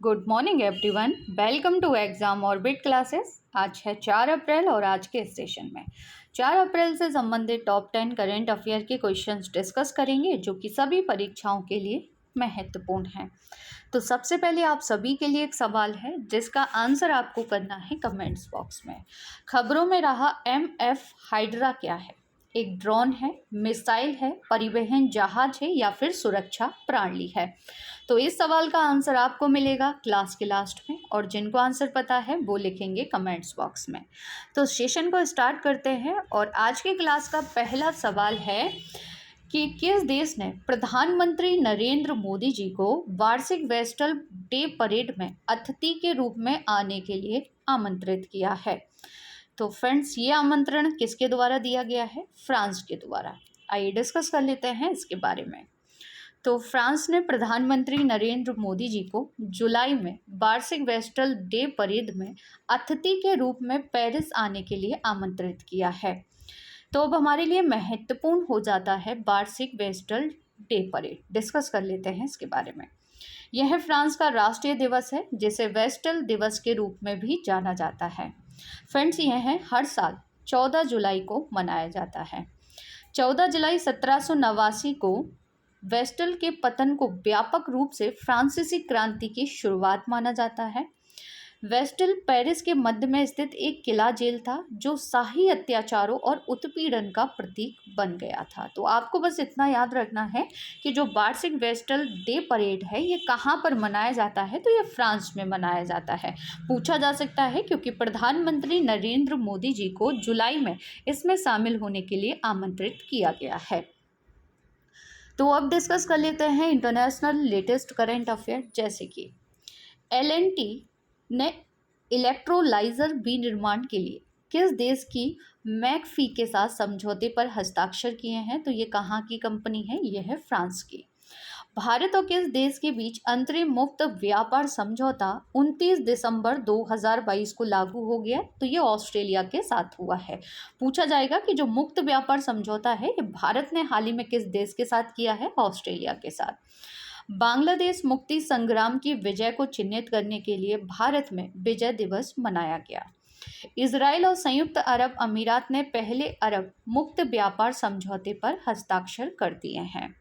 Good morning everyone, welcome to exam orbit classes. आज है 4 अप्रैल और आज के सेशन में 4 अप्रैल से संबंधित टॉप 10 करंट अफेयर के क्वेश्चंस डिस्कस करेंगे जो कि सभी परीक्षाओं के लिए महत्वपूर्ण हैं। तो सबसे पहले आप सभी के लिए एक सवाल है जिसका आंसर आपको करना है कमेंट्स बॉक्स में। खबरों में रहा MF हाइड्रा क्या है? एक ड्रोन है, मिसाइल है, परिवहन जहाज है या फिर सुरक्षा प्रणाली है? तो इस सवाल का आंसर आपको मिलेगा क्लास के लास्ट में, और जिनको आंसर पता है वो लिखेंगे कमेंट्स बॉक्स में। तो सेशन को स्टार्ट करते हैं और आज की क्लास का पहला सवाल है कि किस देश ने प्रधानमंत्री नरेंद्र मोदी जी को वार्षिक वेस्टल डे परेड में अतिथि के रूप में आने के लिए आमंत्रित किया है? तो फ्रेंड्स, ये आमंत्रण किसके द्वारा दिया गया है? फ्रांस के द्वारा। आइए डिस्कस कर लेते हैं इसके बारे में। तो फ्रांस ने प्रधानमंत्री नरेंद्र मोदी जी को जुलाई में वार्षिक वेस्टल डे परेड में अतिथि के रूप में पेरिस आने के लिए आमंत्रित किया है। तो अब हमारे लिए महत्वपूर्ण हो जाता है वार्षिक वेस्टल डे परेड। डिस्कस कर लेते हैं इसके बारे में। यह फ्रांस का राष्ट्रीय दिवस है जिसे वेस्टल दिवस के रूप में भी जाना जाता है। फ्रेंड्स, यह हर साल 14 जुलाई को मनाया जाता है। 14 जुलाई 1789 को वेस्टल के पतन को व्यापक रूप से फ्रांसीसी क्रांति की शुरुआत माना जाता है। वेस्टल पेरिस के मध्य में स्थित एक किला जेल था जो शाही अत्याचारों और उत्पीड़न का प्रतीक बन गया था। तो आपको बस इतना याद रखना है कि जो वार्षिक वेस्टल डे परेड है ये कहाँ पर मनाया जाता है? तो ये फ्रांस में मनाया जाता है। पूछा जा सकता है क्योंकि प्रधानमंत्री नरेंद्र मोदी जी को जुलाई में इसमें शामिल होने के लिए आमंत्रित किया गया है। तो अब डिस्कस कर लेते हैं इंटरनेशनल लेटेस्ट करंट अफेयर, जैसे कि L&T ने इलेक्ट्रोलाइजर विनिर्माण के लिए किस देश की मैकफी के साथ समझौते पर हस्ताक्षर किए हैं? तो ये कहाँ की कंपनी है? ये है फ्रांस की। भारत और किस देश के बीच अंतरिम मुक्त व्यापार समझौता 29 दिसंबर 2022 को लागू हो गया? तो ये ऑस्ट्रेलिया के साथ हुआ है। पूछा जाएगा कि जो मुक्त व्यापार समझौता है ये भारत ने हाल ही में किस देश के साथ किया है? ऑस्ट्रेलिया के साथ। बांग्लादेश मुक्ति संग्राम की विजय को चिन्हित करने के लिए भारत में विजय दिवस मनाया गया। इजराइल और संयुक्त अरब अमीरात ने पहले अरब मुक्त व्यापार समझौते पर हस्ताक्षर कर दिए हैं।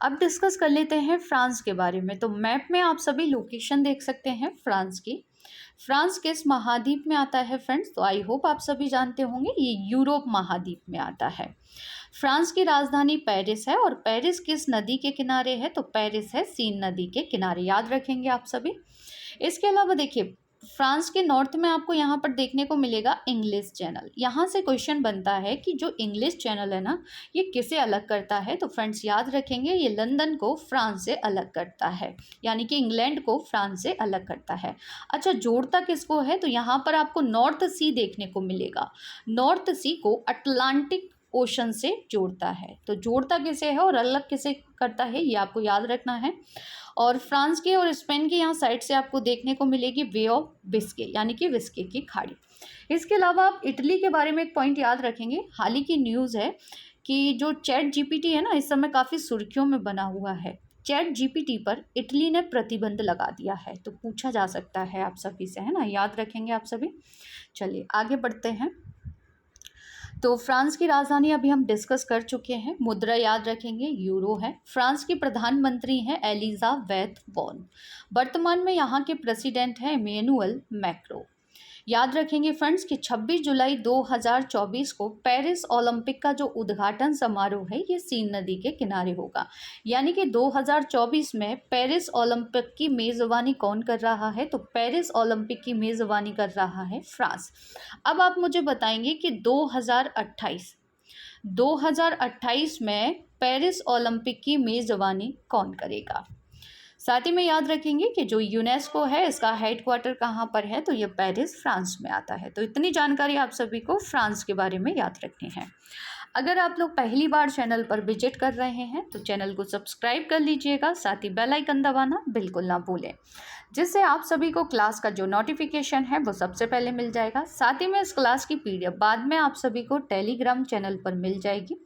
अब डिस्कस कर लेते हैं फ्रांस के बारे में। तो मैप में आप सभी लोकेशन देख सकते हैं फ्रांस की। फ्रांस किस महाद्वीप में आता है फ्रेंड्स? तो आई होप आप सभी जानते होंगे, ये यूरोप महाद्वीप में आता है। फ्रांस की राजधानी पेरिस है और पेरिस किस नदी के किनारे है? तो पेरिस है सीन नदी के किनारे। याद रखेंगे आप सभी। इसके अलावा देखिए, फ्रांस के नॉर्थ में आपको यहाँ पर देखने को मिलेगा इंग्लिश चैनल। यहाँ से क्वेश्चन बनता है कि जो इंग्लिश चैनल है ना, ये किसे अलग करता है? तो फ्रेंड्स याद रखेंगे, ये लंदन को फ्रांस से अलग करता है, यानी कि इंग्लैंड को फ्रांस से अलग करता है। अच्छा, जोड़ता किसको है? तो यहाँ पर आपको नॉर्थ सी देखने को मिलेगा। नॉर्थ सी को अटलांटिक ओशन से जोड़ता है। तो जोड़ता किसे है और अलग किसे करता है, ये आपको याद रखना है। और फ्रांस के और स्पेन की यहाँ साइड से आपको देखने को मिलेगी वे ऑफ बिस्के, यानी कि विस्के की खाड़ी। इसके अलावा आप इटली के बारे में एक पॉइंट याद रखेंगे। हाल ही की न्यूज़ है कि जो चैट जीपीटी है ना, इस समय काफ़ी सुर्खियों में बना हुआ है। चैट जीपीटी पर इटली ने प्रतिबंध लगा दिया है। तो पूछा जा सकता है आप सभी से, है ना, याद रखेंगे आप सभी। चलिए आगे बढ़ते हैं। तो फ्रांस की राजधानी अभी हम डिस्कस कर चुके हैं। मुद्रा याद रखेंगे, यूरो है। फ्रांस की प्रधानमंत्री हैं एलिजाबेथ बॉर्न। वर्तमान में यहाँ के प्रेसिडेंट हैं इमैनुअल मैक्रों। याद रखेंगे फ्रेंड्स कि 26 जुलाई 2024 को पेरिस ओलंपिक का जो उद्घाटन समारोह है ये सीन नदी के किनारे होगा। यानी कि 2024 में पेरिस ओलंपिक की मेज़बानी कौन कर रहा है? तो पेरिस ओलंपिक की मेज़बानी कर रहा है फ्रांस। अब आप मुझे बताएंगे कि 2028 में पेरिस ओलंपिक की मेज़बानी कौन करेगा? साथ ही में याद रखेंगे कि जो यूनेस्को है इसका हेडक्वार्टर कहाँ पर है? तो ये पेरिस फ्रांस में आता है। तो इतनी जानकारी आप सभी को फ्रांस के बारे में याद रखनी है। अगर आप लोग पहली बार चैनल पर विजिट कर रहे हैं तो चैनल को सब्सक्राइब कर लीजिएगा, साथ ही बेल आइकन दबाना बिल्कुल ना भूलें, जिससे आप सभी को क्लास का जो नोटिफिकेशन है वो सबसे पहले मिल जाएगा। साथ ही में इस क्लास की पीडीएफ बाद में आप सभी को टेलीग्राम चैनल पर मिल जाएगी।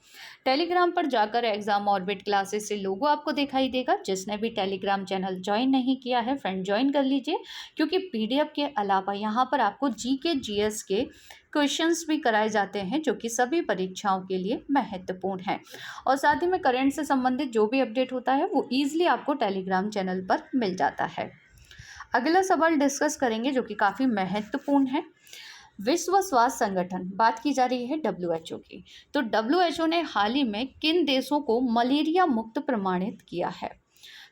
टेलीग्राम पर जाकर एग्जाम ऑर्बिट क्लासेस से लोगो आपको दिखाई देगा। जिसने भी टेलीग्राम चैनल ज्वाइन नहीं किया है फ्रेंड ज्वाइन कर लीजिए, क्योंकि पीडीएफ के अलावा यहाँ पर आपको जीके जीएस के क्वेश्चंस भी कराए जाते हैं, जो कि सभी परीक्षाओं के लिए महत्वपूर्ण है। और साथ ही में करंट से संबंधित जो भी अपडेट होता है वो ईजिली आपको टेलीग्राम चैनल पर मिल जाता है। अगला सवाल डिस्कस करेंगे जो कि काफ़ी महत्वपूर्ण है। विश्व स्वास्थ्य संगठन, बात की जा रही है WHO की, तो WHO ने हाल ही में किन देशों को मलेरिया मुक्त प्रमाणित किया है?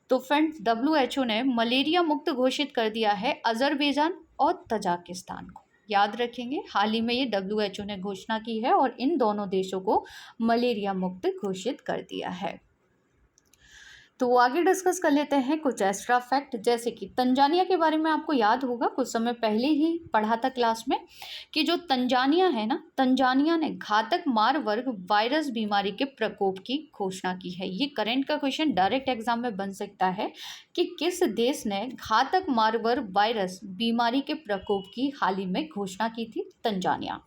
तो फ्रेंड्स, WHO ने मलेरिया मुक्त घोषित कर दिया है अजरबैजान और तजाकिस्तान को। याद रखेंगे, हाल ही में ये WHO ने घोषणा की है और इन दोनों देशों को मलेरिया मुक्त घोषित कर दिया है। तो आगे डिस्कस कर लेते हैं कुछ एक्स्ट्रा फैक्ट, जैसे कि तंजानिया के बारे में आपको याद होगा, कुछ समय पहले ही पढ़ा था क्लास में कि जो तंजानिया है ना, तंजानिया ने घातक मारवर्ग वायरस बीमारी के प्रकोप की घोषणा की है। ये करंट का क्वेश्चन डायरेक्ट एग्जाम में बन सकता है कि किस देश ने घातक मारवर्ग वायरस बीमारी के प्रकोप की हाल ही में घोषणा की थी? तंजानिया।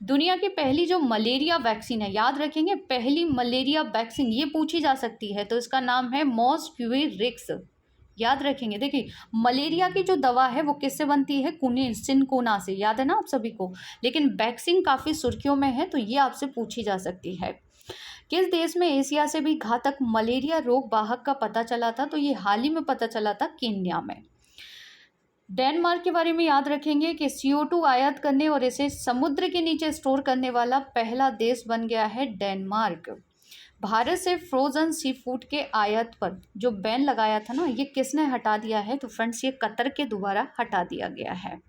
दुनिया की पहली जो मलेरिया वैक्सीन है, याद रखेंगे, पहली मलेरिया वैक्सीन ये पूछी जा सकती है, तो इसका नाम है मॉस्क्यूरिक्स। याद रखेंगे, देखिए मलेरिया की जो दवा है वो किससे बनती है? कुनिन सिनकोना से, याद है ना आप सभी को। लेकिन वैक्सीन काफ़ी सुर्खियों में है, तो ये आपसे पूछी जा सकती है। किस देश में एशिया से भी घातक मलेरिया रोग वाहक का पता चला था? तो ये हाल ही में पता चला था, केन्या में। डेनमार्क के बारे में याद रखेंगे कि CO2 आयात करने और इसे समुद्र के नीचे स्टोर करने वाला पहला देश बन गया है डेनमार्क। भारत से फ्रोजन सी फूड के आयात पर जो बैन लगाया था ना, ये किसने हटा दिया है? तो फ्रेंड्स, ये कतर के द्वारा हटा दिया गया है।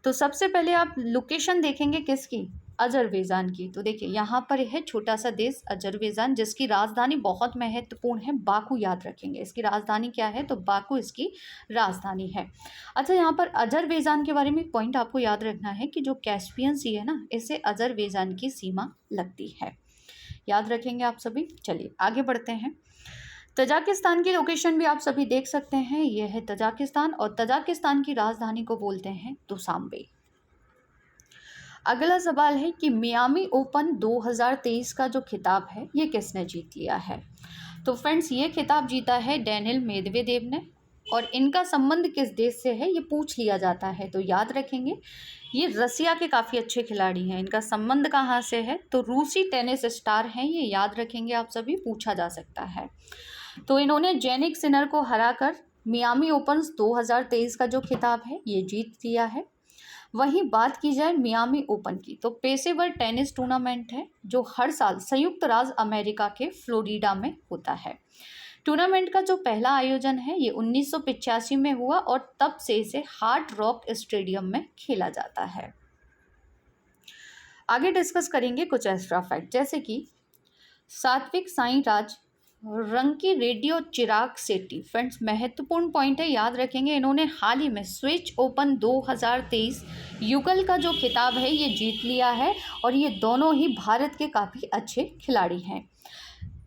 तो सबसे पहले आप लोकेशन देखेंगे किसकी? अजरबैजान की। तो देखिए यहाँ पर है छोटा सा देश अजरबैजान, जिसकी राजधानी बहुत महत्वपूर्ण है, बाकू। याद रखेंगे इसकी राजधानी क्या है? तो बाकू इसकी राजधानी है। अच्छा, यहाँ पर अजरबैजान के बारे में एक पॉइंट आपको याद रखना है कि जो कैस्पियन सी है ना, इससे अजरबैजान की सीमा लगती है। याद रखेंगे आप सभी। चलिए आगे बढ़ते हैं। तजाकिस्तान की लोकेशन भी आप सभी देख सकते हैं, यह है तजाकिस्तान, और तजाकिस्तान की राजधानी को बोलते हैं दुशांबे। अगला सवाल है कि मियामी ओपन 2023 का जो खिताब है ये किसने जीत लिया है? तो फ्रेंड्स, ये खिताब जीता है डेनिल मेदवेदेव ने, और इनका संबंध किस देश से है ये पूछ लिया जाता है। तो याद रखेंगे, ये रसिया के काफ़ी अच्छे खिलाड़ी हैं। इनका संबंध कहाँ से है? तो रूसी टेनिस स्टार हैं ये, याद रखेंगे आप सभी, पूछा जा सकता है। तो इन्होंने जेनिक सिनर को हराकर मियामी ओपन 2023 का जो खिताब है ये जीत लिया है। वहीं बात की जाए मियामी ओपन की, तो पेशेवर टेनिस टूर्नामेंट है जो हर साल संयुक्त राज्य अमेरिका के फ्लोरिडा में होता है। टूर्नामेंट का जो पहला आयोजन है ये 1985 में हुआ, और तब से इसे हार्ड रॉक स्टेडियम में खेला जाता है। आगे डिस्कस करेंगे कुछ एक्स्ट्रा फैक्ट, जैसे कि सात्विक साईराज रंकी रेड्डी और चिराग शेट्टी। फ्रेंड्स, महत्वपूर्ण पॉइंट है, याद रखेंगे, इन्होंने हाल ही में स्विच ओपन 2023 युगल का जो खिताब है ये जीत लिया है, और ये दोनों ही भारत के काफ़ी अच्छे खिलाड़ी हैं।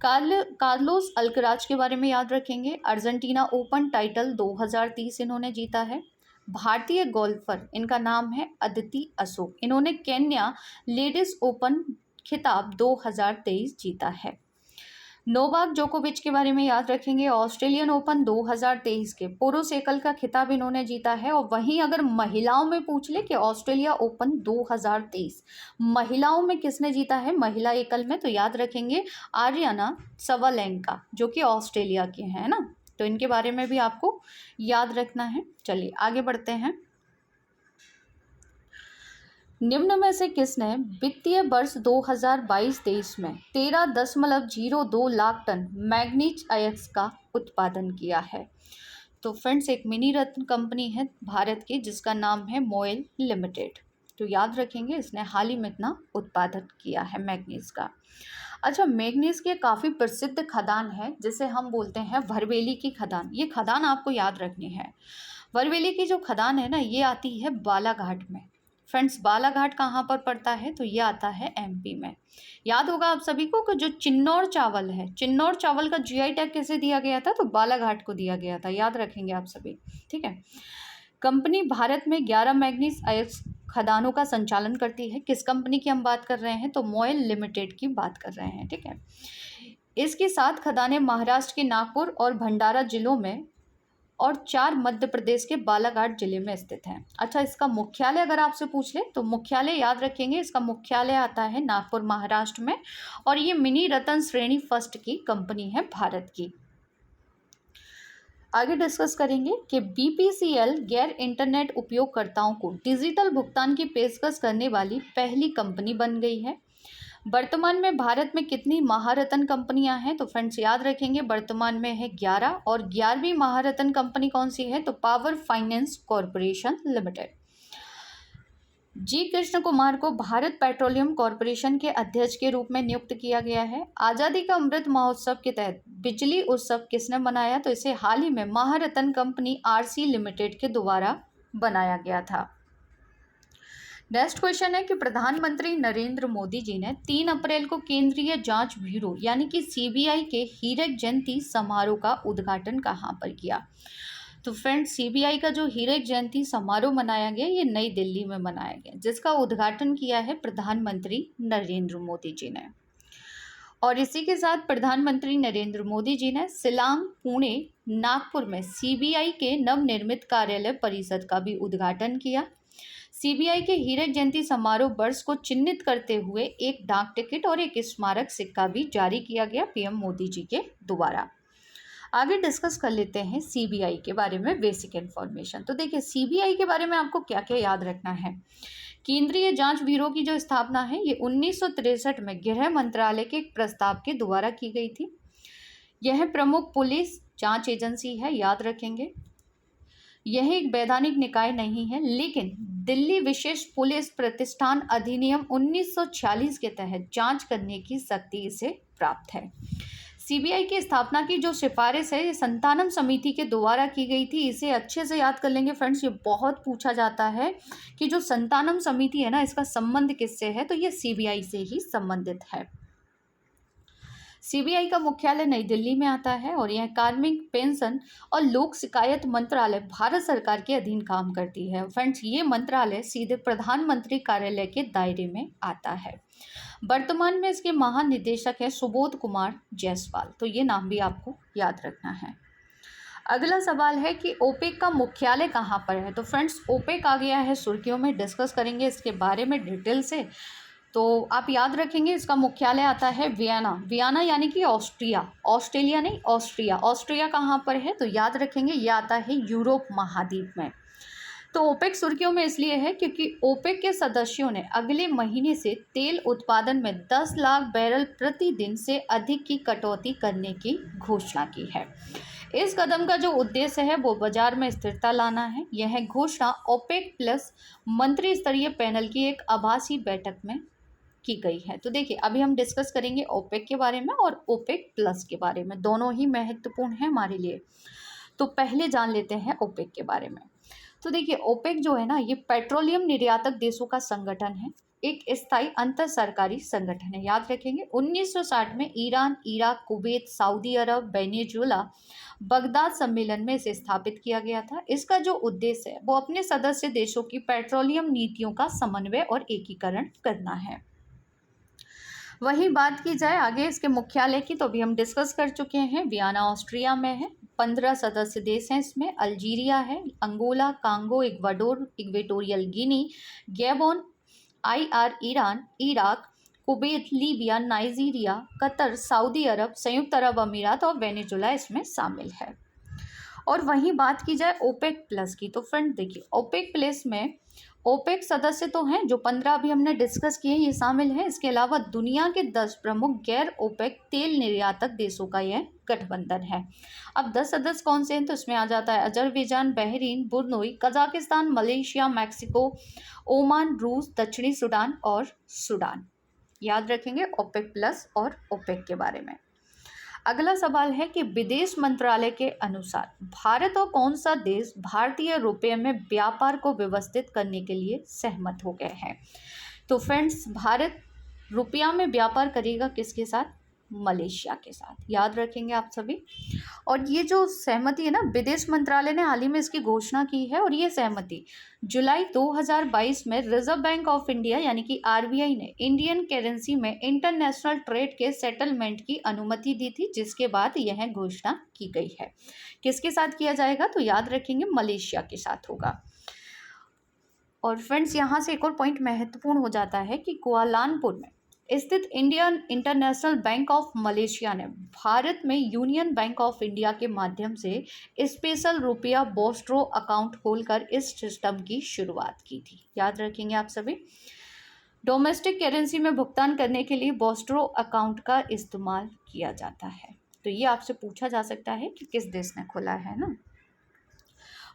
कार्लोस अल्कराज के बारे में याद रखेंगे, अर्जेंटीना ओपन टाइटल 2030 इन्होंने जीता है। भारतीय गोल्फर, इनका नाम है अदिति अशोक, इन्होंने केन्या लेडीज ओपन खिताब 2023 जीता है। नोवाक जोकोविच के बारे में याद रखेंगे, ऑस्ट्रेलियन ओपन 2023 के पुरुष एकल का खिताब इन्होंने जीता है। और वहीं अगर महिलाओं में पूछ ले कि ऑस्ट्रेलिया ओपन 2023 महिलाओं में किसने जीता है महिला एकल में, तो याद रखेंगे आर्याना सवालेंका, जो कि ऑस्ट्रेलिया के हैं ना, तो इनके बारे में भी आपको याद रखना है। चलिए आगे बढ़ते हैं। निम्न में से किसने वित्तीय वर्ष 2022-23 में 13.02 लाख टन मैग्नीज अयस्क का उत्पादन किया है? तो फ्रेंड्स, एक मिनी रत्न कंपनी है भारत की जिसका नाम है मोइल लिमिटेड। तो याद रखेंगे इसने हाल ही में इतना उत्पादन किया है मैग्नीज का। अच्छा, मैग्नीज की काफ़ी प्रसिद्ध खदान है जिसे हम बोलते हैं भरवेली की खदान। ये खदान आपको याद रखनी है। भरवेली की जो खदान है ना, ये आती है बालाघाट में, फ्रेंड्स बालाघाट कहाँ पर पड़ता है? तो ये आता है एमपी में। याद होगा आप सभी को कि जो चिन्नौर चावल है, चिन्नौर चावल का जीआई टैग किसे दिया गया था? तो बालाघाट को दिया गया था, याद रखेंगे आप सभी, ठीक है। कंपनी भारत में 11 मैग्नीज अयस्क खदानों का संचालन करती है। किस कंपनी की हम बात कर रहे हैं? तो मोयल लिमिटेड की बात कर रहे हैं, ठीक है। इसकी 7 खदानें महाराष्ट्र के नागपुर और भंडारा जिलों में और 4 मध्य प्रदेश के बालाघाट जिले में स्थित है। अच्छा, इसका मुख्यालय अगर आपसे पूछ ले तो मुख्यालय याद रखेंगे, इसका मुख्यालय आता है नागपुर महाराष्ट्र में, और ये मिनी रतन श्रेणी फर्स्ट की कंपनी है भारत की। आगे डिस्कस करेंगे कि बीपीसीएल गैर इंटरनेट उपयोगकर्ताओं को डिजिटल भुगतान की पेशकश करने वाली पहली कंपनी बन गई है। वर्तमान में भारत में कितनी महारत्न कंपनियां हैं? तो फ्रेंड्स याद रखेंगे वर्तमान में है 11, और 11वीं महारत्न कंपनी कौन सी है? तो पावर फाइनेंस कॉरपोरेशन लिमिटेड। जी कृष्ण कुमार को भारत पेट्रोलियम कॉरपोरेशन के अध्यक्ष के रूप में नियुक्त किया गया है। आज़ादी का अमृत महोत्सव के तहत बिजली उत्सव किसने मनाया? तो इसे हाल ही में महारत्न कंपनी आरसी लिमिटेड के द्वारा बनाया गया था। नेक्स्ट क्वेश्चन है कि प्रधानमंत्री नरेंद्र मोदी जी ने 3 अप्रैल को केंद्रीय जांच ब्यूरो यानी कि सीबीआई के हीरक जयंती समारोह का उद्घाटन कहाँ पर किया? तो फ्रेंड्स सीबीआई का जो हीरक जयंती समारोह मनाया गया ये नई दिल्ली में मनाया गया, जिसका उद्घाटन किया है प्रधानमंत्री नरेंद्र मोदी जी ने। और इसी के साथ प्रधानमंत्री नरेंद्र मोदी जी ने शिलांग, पुणे, नागपुर में सीबीआई के नवनिर्मित कार्यालय परिसर का भी उद्घाटन किया। सीबीआई के हीरक जयंती समारोह वर्ष को चिन्हित करते हुए एक डाक टिकट और एक स्मारक सिक्का भी जारी किया गया पीएम मोदी जी के द्वारा। आगे डिस्कस कर लेते हैं सीबीआई के बारे में बेसिक इन्फॉर्मेशन। तो देखिए सीबीआई के बारे में आपको क्या क्या याद रखना है। केंद्रीय जांच ब्यूरो की जो स्थापना है ये 1963 में गृह मंत्रालय के एक प्रस्ताव के द्वारा की गई थी। यह प्रमुख पुलिस जांच एजेंसी है, याद रखेंगे। यह एक वैधानिक निकाय नहीं है, लेकिन दिल्ली विशेष पुलिस प्रतिष्ठान अधिनियम 1946 के तहत जांच करने की शक्ति इसे प्राप्त है। सीबीआई की स्थापना की जो सिफारिश है ये संतानम समिति के द्वारा की गई थी। इसे अच्छे से याद कर लेंगे फ्रेंड्स, ये बहुत पूछा जाता है कि जो संतानम समिति है ना, इसका संबंध किससे है? तो ये सीबीआई से ही संबंधित है। सीबीआई का मुख्यालय नई दिल्ली में आता है और यह कार्मिक, पेंशन और लोक शिकायत मंत्रालय भारत सरकार के अधीन काम करती है। फ्रेंड्स ये मंत्रालय सीधे प्रधानमंत्री कार्यालय के दायरे में आता है। वर्तमान में इसके महानिदेशक है सुबोध कुमार जायसवाल, तो ये नाम भी आपको याद रखना है। अगला सवाल है कि ओपेक का मुख्यालय कहाँ पर है? तो फ्रेंड्स ओपेक आ गया है सुर्खियों में, डिस्कस करेंगे इसके बारे में डिटेल से। तो आप याद रखेंगे इसका मुख्यालय आता है वियना। वियना यानी कि ऑस्ट्रिया, ऑस्ट्रेलिया नहीं, ऑस्ट्रिया। ऑस्ट्रिया कहाँ पर है? तो याद रखेंगे ये आता है यूरोप महाद्वीप में। तो ओपेक सुर्खियों में इसलिए है क्योंकि ओपेक के सदस्यों ने अगले महीने से तेल उत्पादन में 10 लाख बैरल प्रतिदिन से अधिक की कटौती करने की घोषणा की है। इस कदम का जो उद्देश्य है वो बाजार में स्थिरता लाना है। यह घोषणा ओपेक प्लस मंत्री स्तरीय पैनल की एक आभासी बैठक में की गई है। तो देखिए अभी हम डिस्कस करेंगे ओपेक के बारे में और ओपेक प्लस के बारे में, दोनों ही महत्वपूर्ण हैं हमारे लिए। तो पहले जान लेते हैं ओपेक के बारे में। तो देखिए ओपेक जो है ना, ये पेट्रोलियम निर्यातक देशों का संगठन है, एक स्थायी अंतर सरकारी संगठन है, याद रखेंगे। 1960 में ईरान, इराक, कुवैत, सऊदी अरब, वेनेजुएला, बगदाद सम्मेलन में इसे स्थापित किया गया था। इसका जो उद्देश्य है वो अपने सदस्य देशों की पेट्रोलियम नीतियों का समन्वय और एकीकरण करना है। वही बात की जाए आगे इसके मुख्यालय की, तो अभी हम डिस्कस कर चुके हैं, वियना ऑस्ट्रिया में है। 15 सदस्य देश हैं इसमें। अल्जीरिया है, Angola, Congo, Ecuador, Equatorial Guinea, Gabon, IR Iran, Iraq, Kuwait, Libya, Nigeria, Qatar, सऊदी अरब, संयुक्त अरब अमीरात और वेनेजुएला इसमें शामिल है। और वहीं बात की जाए ओपेक प्लस की, तो फ्रेंड देखिए ओपेक प्लस में ओपेक सदस्य तो हैं जो 15 अभी हमने डिस्कस किए, ये शामिल हैं। इसके अलावा दुनिया के 10 प्रमुख गैर ओपेक तेल निर्यातक देशों का यह गठबंधन है। अब 10 सदस्य कौन से हैं? तो इसमें आ जाता है Azerbaijan, Bahrain, Brunei, Kazakhstan, Malaysia, Mexico, Oman, रूस, दक्षिणी सूडान और सूडान। याद रखेंगे ओपेक प्लस और ओपेक के बारे में। अगला सवाल है कि विदेश मंत्रालय के अनुसार भारत और कौन सा देश भारतीय रुपये में व्यापार को व्यवस्थित करने के लिए सहमत हो गए हैं। तो फ्रेंड्स, भारत रुपया में व्यापार करेगा किसके साथ? मलेशिया के साथ। याद रखेंगे आप सभी। और ये जो सहमति है ना, विदेश मंत्रालय ने हाल ही में इसकी घोषणा की है और ये सहमति जुलाई 2022 में रिजर्व बैंक ऑफ इंडिया यानी कि आरबीआई ने इंडियन करेंसी में इंटरनेशनल ट्रेड के सेटलमेंट की अनुमति दी थी, जिसके बाद यह घोषणा की गई है। किसके साथ किया जाएगा? तो याद रखेंगे मलेशिया के साथ होगा। और फ्रेंड्स, यहाँ से एक और पॉइंट महत्वपूर्ण हो जाता है कि कुआलालंपुर में स्थित Indian international bank of Malaysia ने भारत में यूनियन बैंक ऑफ इंडिया के माध्यम से स्पेशल रुपया बोस्ट्रो अकाउंट खोलकर इस सिस्टम की शुरुआत की थी। याद रखेंगे आप सभी। डोमेस्टिक करेंसी में भुगतान करने के लिए बोस्ट्रो अकाउंट का इस्तेमाल किया जाता है। तो ये आपसे पूछा जा सकता है कि किस देश ने खोला है ना।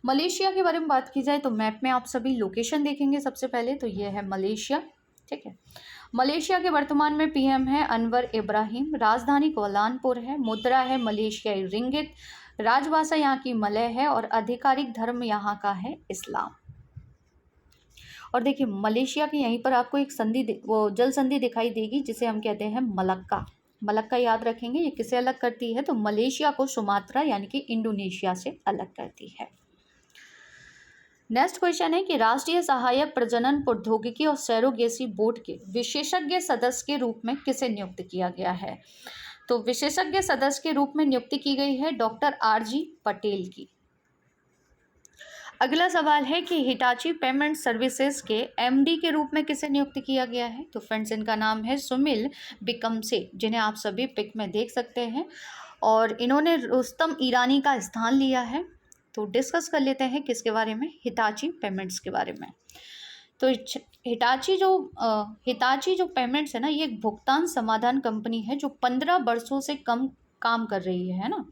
मलेशिया के बारे में बात की जाए तो मैप में आप सभी लोकेशन देखेंगे। सबसे पहले तो ये है मलेशिया, ठीक है। मलेशिया के वर्तमान में पीएम है अनवर इब्राहिम, राजधानी कुआलालंपुर है, मुद्रा है मलेशियाई रिंगिट, राजभाषा यहाँ की मलय है और आधिकारिक धर्म यहाँ का है इस्लाम। और देखिए, मलेशिया के यहीं पर आपको एक संधि वो जल संधि दिखाई देगी जिसे हम कहते हैं मलक्का। मलक्का याद रखेंगे। ये किसे अलग करती है? तो मलेशिया को सुमात्रा यानी कि इंडोनेशिया से अलग करती है। नेक्स्ट क्वेश्चन है कि राष्ट्रीय सहायक प्रजनन प्रौद्योगिकी और सरोगेसी बोर्ड के विशेषज्ञ सदस्य के रूप में किसे नियुक्त किया गया है? तो विशेषज्ञ सदस्य के रूप में नियुक्ति की गई है डॉक्टर आरजी पटेल की। अगला सवाल है कि हिटाची पेमेंट सर्विसेज के एमडी के रूप में किसे नियुक्त किया गया है? तो फ्रेंड्स, इनका नाम है सुमिल बिकमसे, जिन्हें आप सभी पिक में देख सकते हैं, और इन्होंने रुस्तम ईरानी का स्थान लिया है। तो डिस्कस कर लेते हैं किसके बारे में? हिटाची पेमेंट्स के बारे में। तो हिटाची जो पेमेंट्स है ना, ये एक भुगतान समाधान कंपनी है जो 15 वर्षों से कम काम कर रही है ना।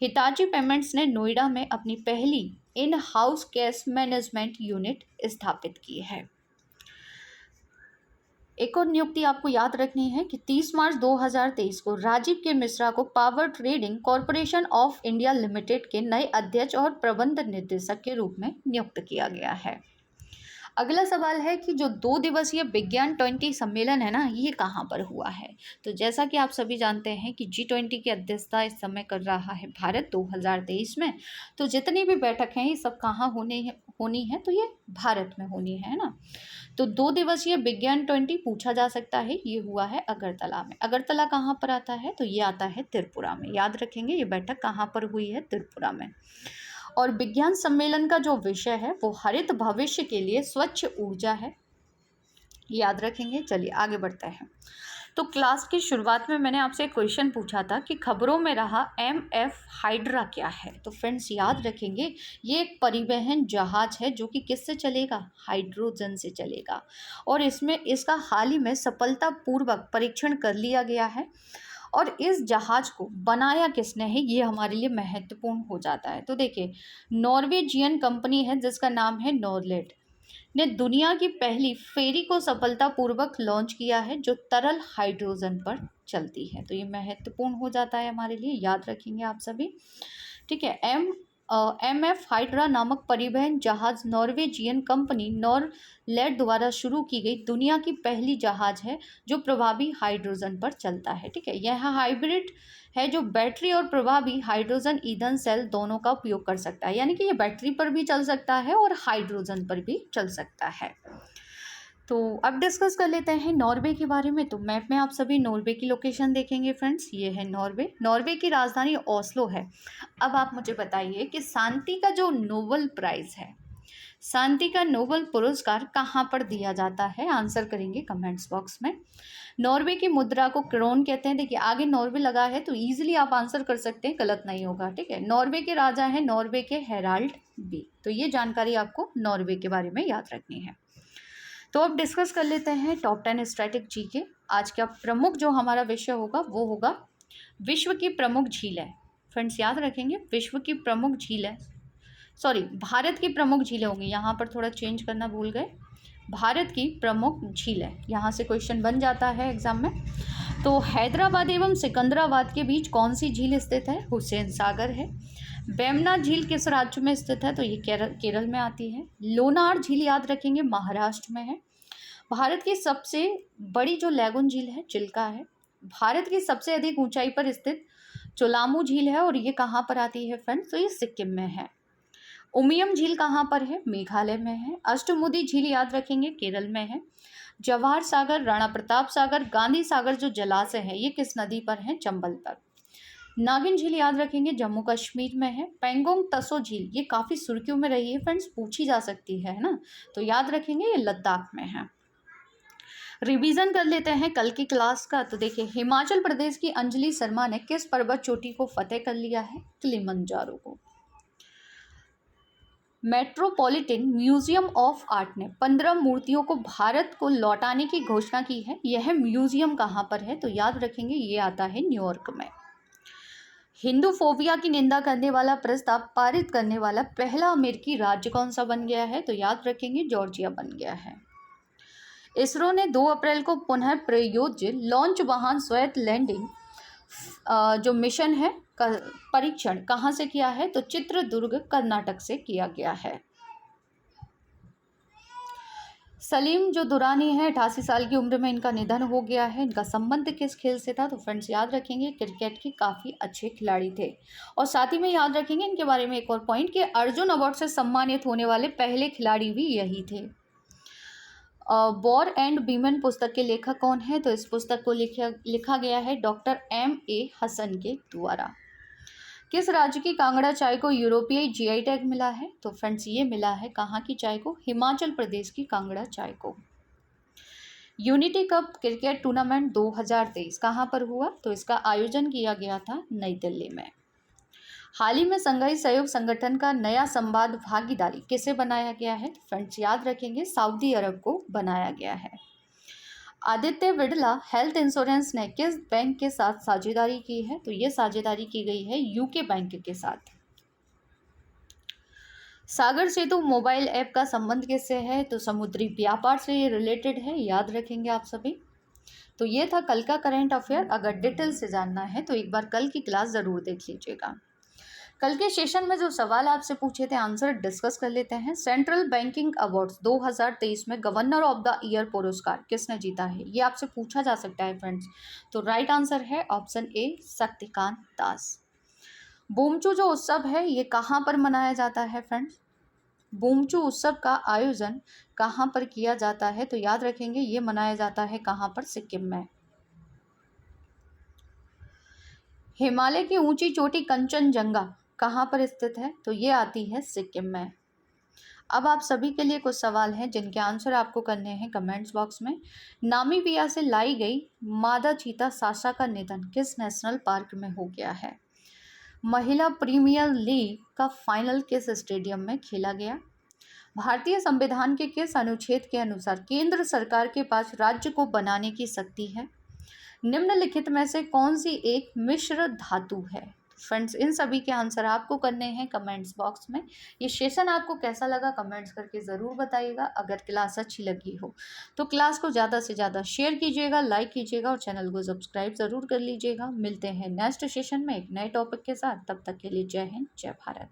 हिटाची पेमेंट्स ने नोएडा में अपनी पहली in house cash management unit स्थापित की है। एक और नियुक्ति आपको याद रखनी है कि 30 मार्च 2023 को राजीव के मिश्रा को power trading corporation of India limited के नए अध्यक्ष और प्रबंध निर्देशक के रूप में नियुक्त किया गया है। अगला सवाल है कि जो 2 दिवसीय विज्ञान 20 सम्मेलन है ना, ये कहाँ पर हुआ है? तो जैसा कि आप सभी जानते हैं कि G20 की अध्यक्षता इस समय कर रहा है भारत 2023 में। तो जितनी भी बैठक हैं ये सब कहाँ होनी है? तो ये भारत में होनी है ना। तो 2 दिवसीय विज्ञान 20 पूछा जा सकता है, ये हुआ है अगरतला में। अगरतला कहाँ पर आता है? तो ये आता है त्रिपुरा में। याद रखेंगे ये बैठक कहाँ पर हुई है? त्रिपुरा में। और विज्ञान सम्मेलन का जो विषय है वो हरित भविष्य के लिए स्वच्छ ऊर्जा है। याद रखेंगे। चलिए आगे बढ़ते हैं। तो क्लास की शुरुआत में मैंने आपसे एक क्वेश्चन पूछा था कि खबरों में रहा MF हाइड्रा क्या है? तो फ्रेंड्स, याद रखेंगे ये एक परिवहन जहाज है जो कि किससे चलेगा? हाइड्रोजन से चलेगा। और इसका हाल ही में सफलतापूर्वक परीक्षण कर लिया गया है। और इस जहाज को बनाया किसने है, ये हमारे लिए महत्वपूर्ण हो जाता है। तो देखिए, नॉर्वेजियन कंपनी है जिसका नाम है नॉरलेट ने दुनिया की पहली फेरी को सफलतापूर्वक लॉन्च किया है जो तरल हाइड्रोजन पर चलती है। तो ये महत्वपूर्ण हो जाता है हमारे लिए। याद रखेंगे आप सभी, ठीक है। MF हाइड्रा नामक परिवहन जहाज नॉर्वेजियन कंपनी नॉरलेट द्वारा शुरू की गई दुनिया की पहली जहाज है जो प्रभावी हाइड्रोजन पर चलता है, ठीक है। यह हाइब्रिड है जो बैटरी और प्रभावी हाइड्रोजन ईंधन सेल दोनों का उपयोग कर सकता है, यानी कि ये बैटरी पर भी चल सकता है और हाइड्रोजन पर भी चल सकता है। तो अब डिस्कस कर लेते हैं नॉर्वे के बारे में। तो मैप में आप सभी नॉर्वे की लोकेशन देखेंगे फ्रेंड्स। ये है नॉर्वे की राजधानी ओस्लो है। अब आप मुझे बताइए कि शांति का जो नोबेल प्राइज़ है, शांति का नोबेल पुरस्कार कहाँ पर दिया जाता है? आंसर करेंगे कमेंट्स बॉक्स में। नॉर्वे की मुद्रा को क्रोन कहते हैं। देखिए, आगे नॉर्वे लगा है तो ईजिली आप आंसर कर सकते हैं, गलत नहीं होगा, ठीक है। नॉर्वे के राजा हैं नॉर्वे के हेराल्ड बी। तो ये जानकारी आपको नॉर्वे के बारे में याद रखनी है। तो अब डिस्कस कर लेते हैं टॉप 10 स्टैटिक जीके। आज का प्रमुख जो हमारा विषय होगा वो होगा विश्व की प्रमुख झीलें। फ्रेंड्स, याद रखेंगे विश्व की प्रमुख झीलें, भारत की प्रमुख झीलें होंगी। यहाँ पर थोड़ा चेंज करना भूल गए। भारत की प्रमुख झीलें, यहाँ से क्वेश्चन बन जाता है एग्जाम में। तो हैदराबाद एवं सिकंदराबाद के बीच कौन सी झील स्थित है? हुसैन सागर है। बेमना झील किस राज्य में स्थित है? तो ये केरल में आती है। लोनार झील याद रखेंगे महाराष्ट्र में है। भारत की सबसे बड़ी जो लैगून झील है चिल्का है। भारत की सबसे अधिक ऊंचाई पर स्थित चोलामू झील है और ये कहाँ पर आती है फ्रेंड्स? तो ये सिक्किम में है। उमियम झील कहाँ पर है? मेघालय में है। अष्टमुदी झील याद रखेंगे केरल में है। जवाहर सागर, राणा प्रताप सागर, गांधी सागर जो जलाशय है ये किस नदी पर है? चंबल पर। नागिन झील याद रखेंगे जम्मू कश्मीर में है। पेंगोंग तसो झील ये काफ़ी सुर्खियों में रही है फ्रेंड्स, पूछी जा सकती है ना, तो याद रखेंगे ये लद्दाख में है। रिवीजन कर लेते हैं कल की क्लास का। तो देखिए, हिमाचल प्रदेश की अंजलि शर्मा ने किस पर्वत चोटी को फतेह कर लिया है? किलिमंजारो को। मेट्रोपॉलिटन म्यूजियम ऑफ आर्ट ने 15 मूर्तियों को भारत को लौटाने की घोषणा की है। यह म्यूजियम कहाँ पर है? तो याद रखेंगे ये आता है न्यूयॉर्क में। हिंदू फोबिया की निंदा करने वाला प्रस्ताव पारित करने वाला पहला अमेरिकी राज्य कौन सा बन गया है? तो याद रखेंगे जॉर्जिया बन गया है। इसरो ने 2 अप्रैल को पुनः प्रयोज्य लॉन्च वाहन स्वायत्त लैंडिंग जो मिशन है परीक्षण कहाँ से किया है? तो चित्रदुर्ग कर्नाटक से किया गया है। सलीम जो दुरानी है 88 साल की उम्र में इनका निधन हो गया है। इनका संबंध किस खेल से था? तो फ्रेंड्स याद रखेंगे क्रिकेट के काफ़ी अच्छे खिलाड़ी थे। और साथ ही में याद रखेंगे इनके बारे में एक और पॉइंट कि अर्जुन अवार्ड से सम्मानित होने वाले पहले खिलाड़ी भी यही थे। वॉर एंड वीमेन पुस्तक के लेखक कौन है? तो इस पुस्तक को लिखा गया है डॉक्टर M.A. हसन के द्वारा। किस राज्य की कांगड़ा चाय को यूरोपीय GI टैग मिला है? तो फ्रेंड्स ये मिला है कहाँ की चाय को? हिमाचल प्रदेश की कांगड़ा चाय को। यूनिटी कप क्रिकेट टूर्नामेंट 2023 कहाँ पर हुआ? तो इसका आयोजन किया गया था नई दिल्ली में। हाल ही में संघाई सहयोग संगठन का नया संवाद भागीदारी किसे बनाया गया है? फ्रेंड्स याद रखेंगे सऊदी अरब को बनाया गया है। आदित्य बिड़ला हेल्थ इंश्योरेंस ने किस बैंक के साथ साझेदारी की है? तो ये साझेदारी की गई है यूके बैंक के साथ। सागर सेतु मोबाइल ऐप का संबंध किससे है? तो समुद्री व्यापार से ये रिलेटेड है, याद रखेंगे आप सभी। तो ये था कल का करंट अफेयर। अगर डिटेल से जानना है तो एक बार कल की क्लास ज़रूर देख लीजिएगा। कल के सेशन में जो सवाल आपसे पूछे थे आंसर डिस्कस कर लेते हैं। सेंट्रल बैंकिंग अवार्ड्स 2023 में गवर्नर ऑफ द ईयर पुरस्कार किसने जीता है? ये आपसे पूछा जा सकता है फ्रेंड्स। तो राइट आंसर है ऑप्शन ए शक्तिकांत दास। बोमचू जो उत्सव है ये कहाँ पर मनाया जाता है फ्रेंड्स? बोमचू उत्सव का आयोजन कहाँ पर किया जाता है? तो याद रखेंगे ये मनाया जाता है कहाँ पर? सिक्किम में। हिमालय की ऊंची चोटी कंचनजंगा कहाँ पर स्थित है? तो ये आती है सिक्किम में। अब आप सभी के लिए कुछ सवाल हैं जिनके आंसर आपको करने हैं कमेंट्स बॉक्स में। नामीबिया से लाई गई मादा चीता साशा का निधन किस नेशनल पार्क में हो गया है? महिला प्रीमियर लीग का फाइनल किस स्टेडियम में खेला गया? भारतीय संविधान के किस अनुच्छेद के अनुसार केंद्र सरकार के पास राज्य को बनाने की शक्ति है? निम्नलिखित में से कौन सी एक मिश्र धातु है? फ्रेंड्स इन सभी के आंसर आपको करने हैं कमेंट्स बॉक्स में। ये सेशन आपको कैसा लगा कमेंट्स करके ज़रूर बताइएगा। अगर क्लास अच्छी लगी हो तो क्लास को ज़्यादा से ज़्यादा शेयर कीजिएगा, लाइक कीजिएगा और चैनल को सब्सक्राइब ज़रूर कर लीजिएगा। मिलते हैं नेक्स्ट सेशन में एक नए टॉपिक के साथ। तब तक के लिए जय हिंद, जय भारत।